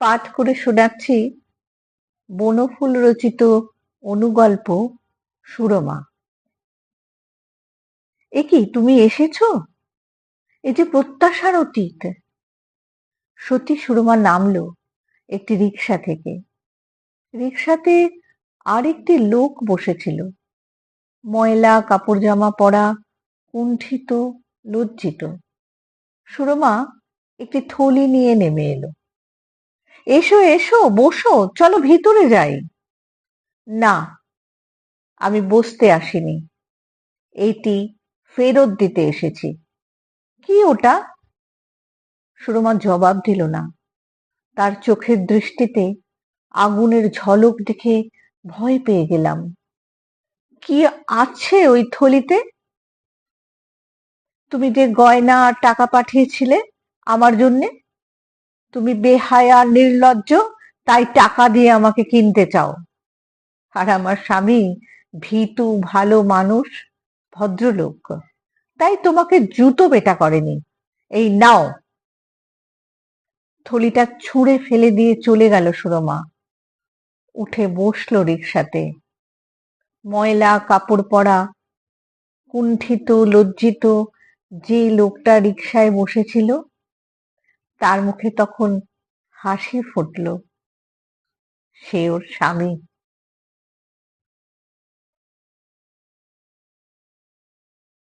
পাঠ করে শোনাচ্ছি বনফুল রচিত অনুগল্প সুরমা। এ কি, তুমি এসেছো? এ যে প্রত্যাশার অতীত। সত্যি সুরমা নামলো একটি রিক্সা থেকে। রিক্সাতে আরেকটি লোক বসেছিল, ময়লা কাপড় জামা পরা, কুণ্ঠিত, লজ্জিত। সুরমা একটি থলি নিয়ে নেমে এলো। এসো এসো, বসো, চলো ভিতরে যাই। না, আমি বসতে আসিনি, এইটি ফেরত দিতে এসেছি। কি ওটা? সুরমা জবাব দিল না। তার চোখের দৃষ্টিতে আগুনের ঝলক দেখে ভয় পেয়ে গেলাম। কি আছে ওই থলিতে? তুমি যে গয়না আর টাকা পাঠিয়েছিলে আমার জন্যে। তুমি বেহায়া নির্লজ্জ, তাই টাকা দিয়ে আমাকে কিনতে চাও। আর আমার স্বামী ভীতু ভালো মানুষ, ভদ্রলোক, তাই তোমাকে জুতো পেটা করেনি। এই নাও। থলিটা ছুঁড়ে ফেলে দিয়ে চলে গেল সুরমা। উঠে বসলো রিক্সাতে। ময়লা কাপড় পরা, কুণ্ঠিত, লজ্জিত যে লোকটা রিক্সায় বসেছিল, তার মুখে তখন হাসি ফুটল। সে ওর স্বামী।